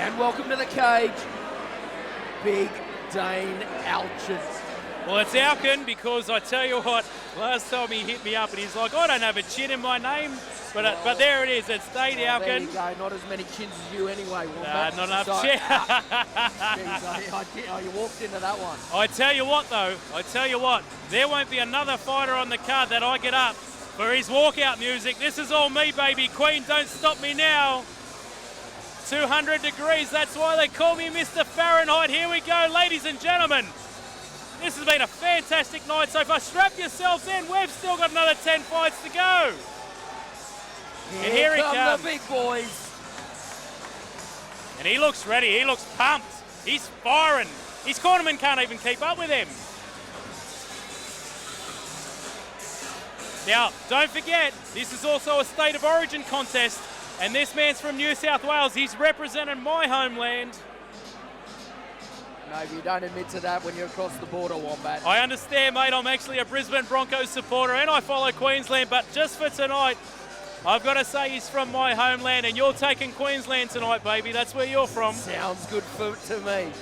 And welcome to the cage, Big Dane Alchin. Well, it's Alchin because I tell you what, last time he hit me up and he's like, I don't have a chin in my name, but there it is, it's Dane Alchin. There you go, not as many chins as you anyway, not enough chin. You walked into that one. I tell you what though, there won't be another fighter on the card that I get up for his walkout music. This is all me, baby. Queen, don't stop me now. 200 degrees, that's why they call me Mr. Fahrenheit. Here we go, ladies and gentlemen. This has been a fantastic night so far. Strap yourselves in, we've still got another 10 fights to go. And here he comes. The big boys. And he looks ready, he looks pumped. He's firing. His cornerman can't even keep up with him. Now, don't forget, this is also a State of Origin contest. And this man's from New South Wales. He's representing my homeland. No, you don't admit to that when you're across the border, Wombat. I understand, mate. I'm actually a Brisbane Broncos supporter and I follow Queensland. But just for tonight, I've got to say he's from my homeland and you're taking Queensland tonight, baby. That's where you're from. Sounds good to me.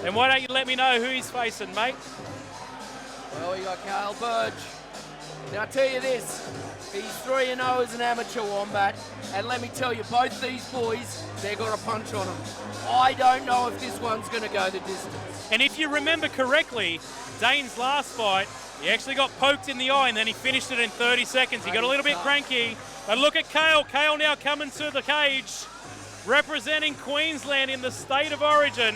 And why don't you let me know who he's facing, mate? Well, we got Cale Burge. Now, I tell you this. He's 3-0 as an amateur, Wombat. And let me tell you, both these boys, they've got a punch on them. I don't know if this one's going to go the distance. And if you remember correctly, Dane's last fight, he actually got poked in the eye and then he finished it in 30 seconds. He got a little bit cranky. But look at Cale. Cale now coming to the cage, representing Queensland in the State of Origin.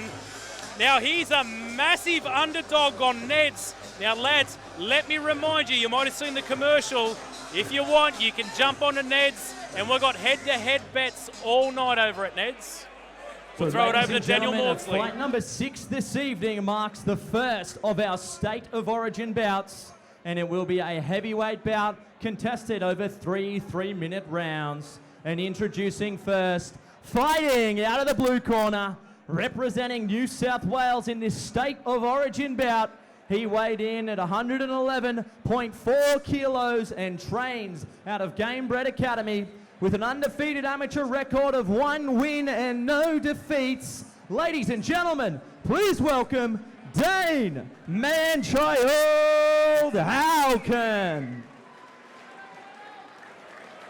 Now, he's a massive underdog on Neds. Now, lads, let me remind you, you might have seen the commercial. If you want, you can jump on to Neds, and we've got head-to-head bets all night over at Neds. We'll throw it over to Daniel Maudsley. Fight number 6 this evening marks the first of our State of Origin bouts, and it will be a heavyweight bout contested over 3 3-minute rounds. And introducing first, fighting out of the blue corner, representing New South Wales in this State of Origin bout. He weighed in at 111.4 kilos and trains out of Gamebred Academy with an undefeated amateur record of 1 win and no defeats. Ladies and gentlemen, please welcome Dane "Man-Child" Alchin.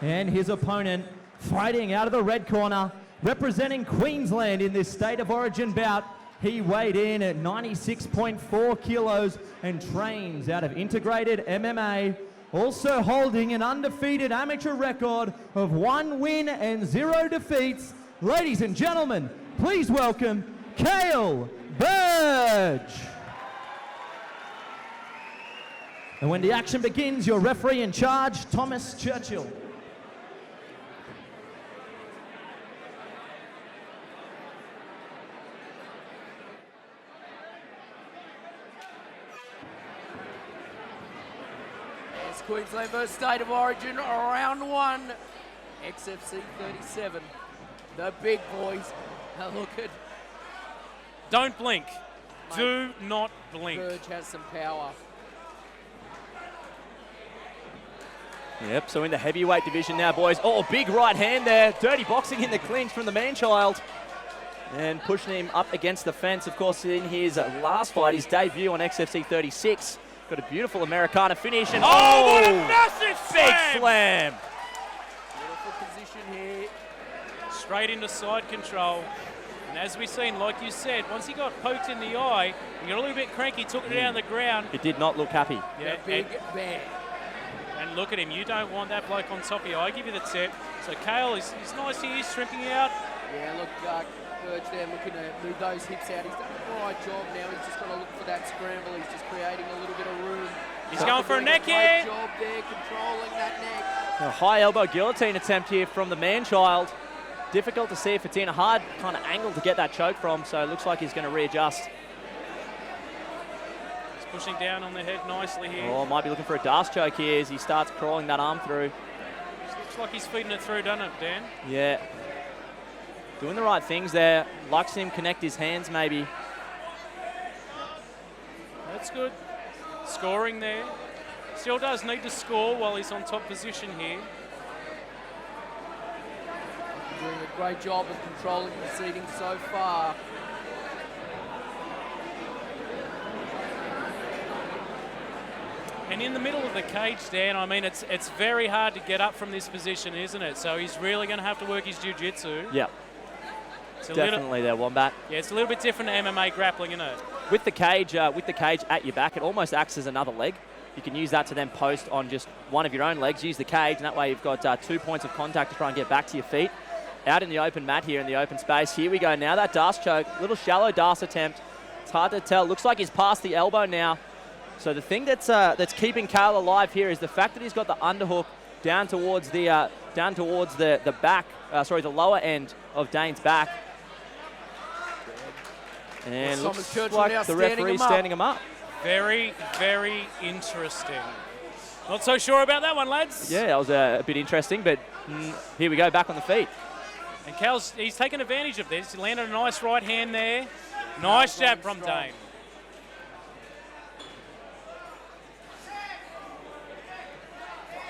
And his opponent, fighting out of the red corner, representing Queensland in this State of Origin bout. He weighed in at 96.4 kilos and trains out of Integrated MMA, also holding an undefeated amateur record of 1 win and 0 defeats. Ladies and gentlemen, please welcome Cale Burge. And when the action begins, your referee in charge, Thomas Churchill. Queensland versus State of Origin, round 1, XFC37. The big boys. Now look at... Don't blink. Mate, do not blink. Burge has some power. Yep, so in the heavyweight division now, boys. Oh, big right hand there. Dirty boxing in the clinch from the man-child. And pushing him up against the fence. Of course, in his last fight, his debut on XFC36. Got a beautiful Americana finish. And oh, what a massive big slam! slam. Beautiful position here. Straight into side control. And as we've seen, like you said, once he got poked in the eye, he got a little bit cranky, took it down the ground. It did not look happy. Yeah, big man. And look at him, you don't want that bloke on top of you. I give you the tip. So Cale is nice here, he's shrinking out. Yeah, look, Burge there looking to move those hips out. He's done a right job now. He's just got to look for that scramble. He's just creating a little bit of room. He's going for a neck Great in. job there, controlling that neck. A high elbow guillotine attempt here from the man-child. Difficult to see if it's in a hard kind of angle to get that choke from, so it looks like he's going to readjust. He's pushing down on the head nicely here. Oh, might be looking for a Darce choke here as he starts crawling that arm through. Looks like he's feeding it through, doesn't it, Dan? Yeah. Doing the right things there. Likes him connect his hands maybe. That's good. Scoring there. Still does need to score while he's on top position here. doing a great job of controlling proceedings so far. And in the middle of the cage, Dan, I mean, it's very hard to get up from this position, isn't it? So he's really going to have to work his jiu-jitsu. Yeah. Definitely there, Wombat. Yeah, it's a little bit different to MMA grappling, isn't it? With the cage at your back, it almost acts as another leg. You can use that to then post on just one of your own legs. Use the cage, and that way you've got 2 points of contact to try and get back to your feet. Out in the open mat here in the open space. Here we go now. That Darce choke, little shallow Darce attempt. It's hard to tell. Looks like he's past the elbow now. So the thing that's keeping Cale alive here is the fact that he's got the underhook down towards the back. The lower end of Dane's back. And well, looks like the referee's standing him up. Very, very interesting. Not so sure about that one, lads. Yeah, that was a bit interesting, but here we go, back on the feet. And he's taken advantage of this. He landed a nice right hand there. Nice jab from Dane.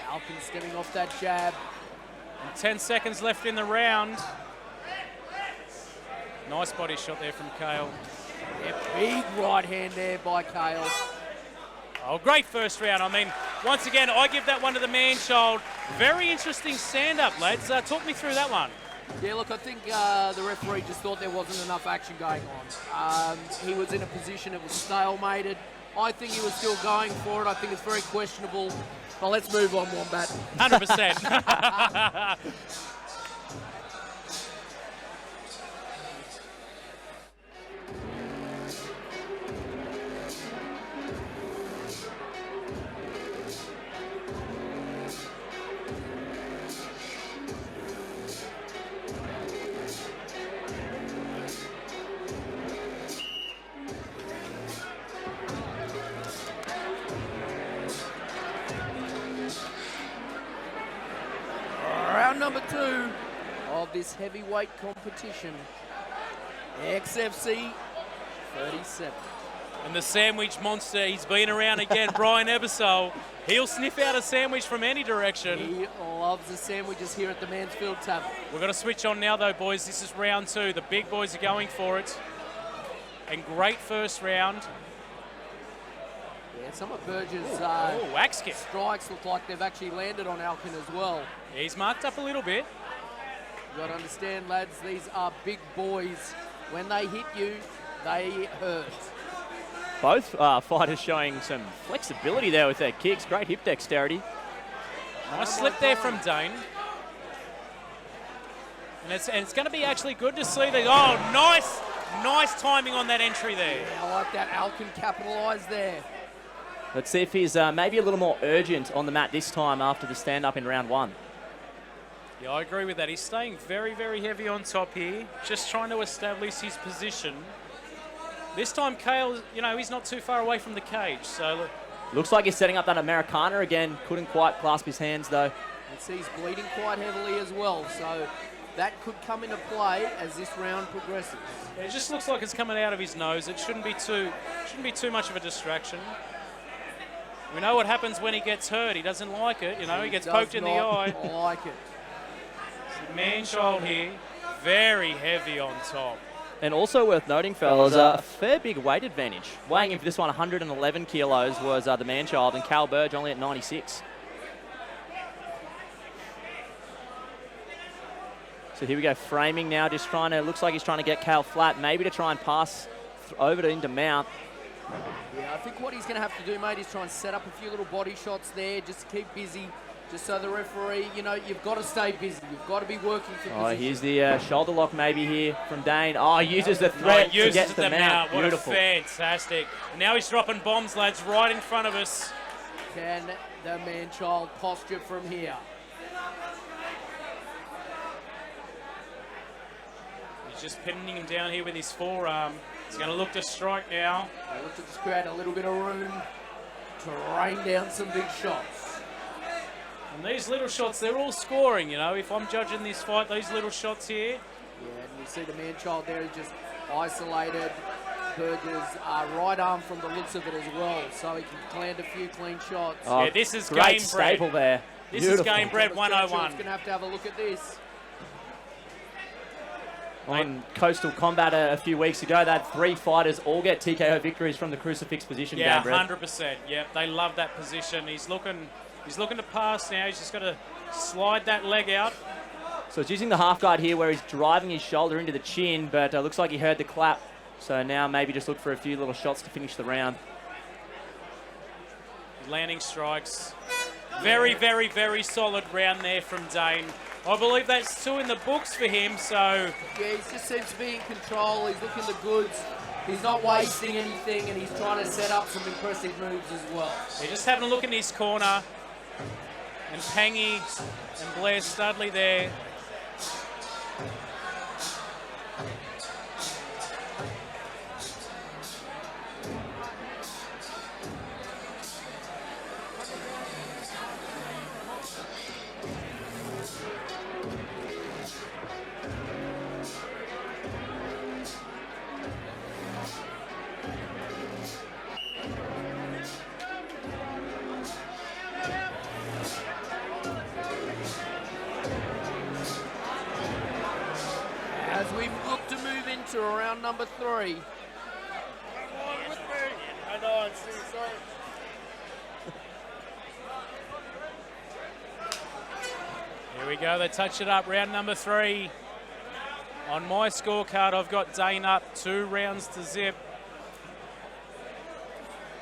Alchin stemming off that jab. And 10 seconds left in the round. Nice body shot there from Cale. Yeah, big right hand there by Cale. Oh, great first round. I mean, once again, I give that one to the man-child. Very interesting stand-up, lads. Talk me through that one. Yeah, look, I think the referee just thought there wasn't enough action going on. He was in a position that was stalemated. I think he was still going for it. I think it's very questionable. But let's move on, Wombat. 100%. Round number 2 of this heavyweight competition. XFC37. And the sandwich monster, he's been around again, Brian Ebersole. He'll sniff out a sandwich from any direction. He loves the sandwiches here at the Mansfield Tavern. We've got to switch on now, though, boys. This is round 2. The big boys are going for it. And great first round. Yeah, some of Burge's wax kick. Strikes look like they've actually landed on Alchin as well. Yeah, he's marked up a little bit. You've got to understand, lads, these are big boys. When they hit you, they hurt. Both fighters showing some flexibility there with their kicks. Great hip dexterity. Nice slip there from Dane. And it's going to be actually good to see that. Oh, nice timing on that entry there. Yeah, I like that. Alchin capitalised there. Let's see if he's maybe a little more urgent on the mat this time after the stand-up in round 1. Yeah, I agree with that. He's staying very, very heavy on top here, just trying to establish his position. This time, Cale, he's not too far away from the cage. So looks like he's setting up that Americana again. Couldn't quite clasp his hands, though. You see he's bleeding quite heavily as well, so that could come into play as this round progresses. Yeah, it just looks like it's coming out of his nose. It shouldn't be too much of a distraction. We know what happens when he gets hurt. He doesn't like it. He gets poked in the eye. Like it. Man-child here, very heavy on top. And also worth noting, fellas, a fair big weight advantage. Weighing in for this one, 111 kilos was the man-child, and Cale Burge only at 96. So here we go, framing now, just looks like he's trying to get Cale flat, maybe to try and pass over into mount. Yeah, I think what he's going to have to do, mate, is try and set up a few little body shots there, just to keep busy, just so the referee, you've got to stay busy. You've got to be working for position. Here's the shoulder lock maybe here from Dane. Oh, uses the threat to get to the mount. What Beautiful. a fantastic. Now he's dropping bombs, lads, right in front of us. Can the man-child posture from here? He's just pinning him down here with his forearm. He's going to look to strike now. They look to just create a little bit of room to rain down some big shots. And these little shots, they're all scoring, If I'm judging this fight, these little shots here. Yeah, and you see the man-child there, just isolated. Burge's right arm from the looks of it as well, so he can land a few clean shots. Yeah, this is great game bred. staple there. This Beautiful. is game bred 101. He's going to have a look at this. on Coastal Combat a few weeks ago. They had 3 fighters all get TKO victories from the crucifix position. Yeah, game, 100%. Yeah, they love that position. He's looking to pass now. He's just got to slide that leg out. So he's using the half guard here where he's driving his shoulder into the chin, but looks like he heard the clap. So now maybe just look for a few little shots to finish the round. Landing strikes. Very, very, very solid round there from Dane. I believe that's 2 in the books for him, so... Yeah, he just seems to be in control. He's looking the goods. He's not wasting anything, and he's trying to set up some impressive moves as well. Yeah, just having a look in his corner. And Pangy and Blair Studley there. As we look to move into round number 3. Here we go, they touch it up, round number 3. On my scorecard, I've got Dane up 2 rounds to zip.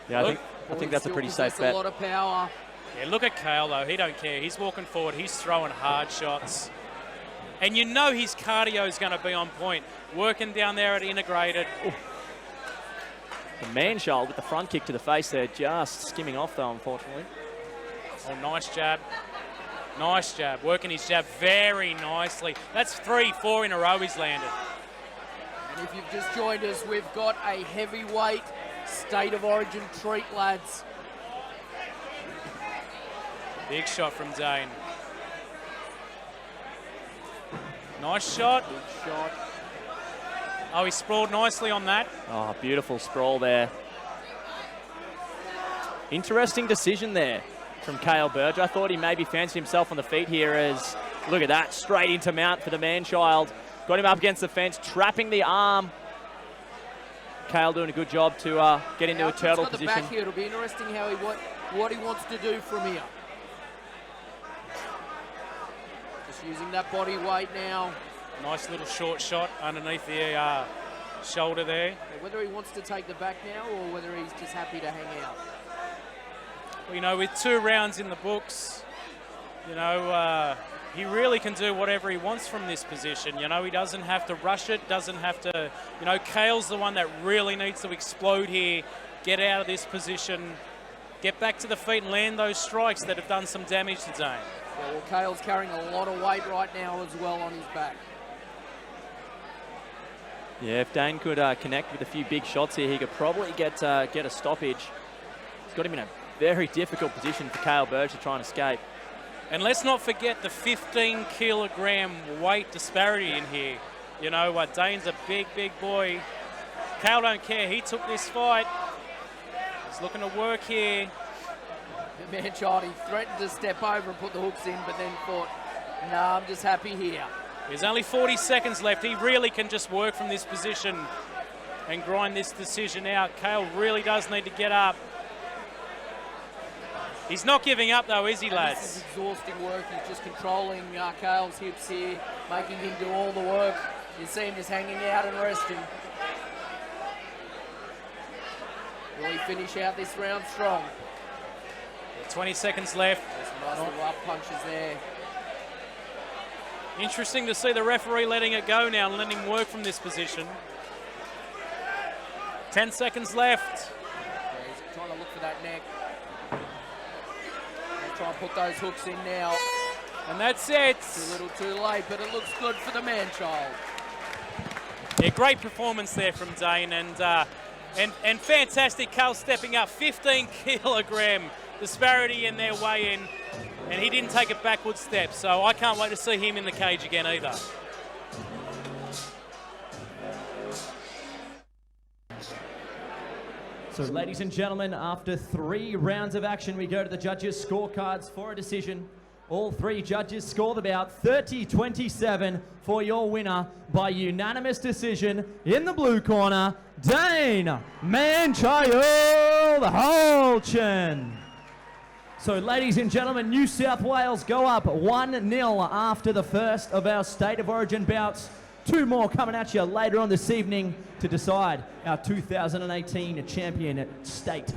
Yeah, I think that's a pretty safe bet. A lot of power. Yeah, look at Cale though, he don't care. He's walking forward, he's throwing hard shots. And you know his cardio is going to be on point. Working down there at integrated. Ooh. The man-child with the front kick to the face there, just skimming off though, unfortunately. Oh, nice jab. Nice jab. Working his jab very nicely. That's 3-4 in a row he's landed. And if you've just joined us, we've got a heavyweight State of Origin treat, lads. Big shot from Dane. Nice shot. Good shot. Oh, he sprawled nicely on that. Oh, beautiful sprawl there. Interesting decision there from Cale Burge. I thought he maybe fancied himself on the feet here as, look at that, straight into mount for the man-child. Got him up against the fence, trapping the arm. Cale doing a good job to get into a turtle position. The back here. It'll be interesting how what he wants to do from here. Just using that body weight now. Nice little short shot underneath the shoulder there. Whether he wants to take the back now or whether he's just happy to hang out. Well, you know, with 2 rounds in the books, you know, he really can do whatever he wants from this position. You know, he doesn't have to rush it, doesn't have to, you know, Cale's the one that really needs to explode here, get out of this position, get back to the feet and land those strikes that have done some damage to Dane. Yeah, well, Cale's carrying a lot of weight right now as well on his back. Yeah, if Dane could connect with a few big shots here, he could probably get a stoppage. He's got him in a very difficult position for Cale Burge to try and escape. And let's not forget the 15-kilogram weight disparity in here. You know, Dane's a big, big boy. Cale don't care. He took this fight. He's looking to work here. The man-child, he threatened to step over and put the hooks in, but then thought, nah, I'm just happy here. There's only 40 seconds left. He really can just work from this position and grind this decision out. Cale really does need to get up. He's not giving up though, is he, lads? This is exhausting work. He's just controlling Cale's hips here, making him do all the work. You see him just hanging out and resting. Will he finish out this round strong? 20 seconds left. There's some nice little up punches there. Interesting to see the referee letting it go now and letting him work from this position. 10 seconds left. Yeah, he's trying to look for that neck. He'll try and put those hooks in now. And that's it. It's a little too late, but it looks good for the man-child. Yeah, great performance there from Dane and fantastic. Cale stepping up, 15-kilogram disparity in their weigh-in, and he didn't take a backward step, so I can't wait to see him in the cage again either. So, ladies and gentlemen, after 3 rounds of action, we go to the judges' scorecards for a decision. All three judges scored about 30-27 for your winner by unanimous decision in the blue corner, Dane Man-Child Alchin. So, ladies and gentlemen, New South Wales go up 1-0 after the first of our State of Origin bouts. Two more coming at you later on this evening to decide our 2018 champion at State.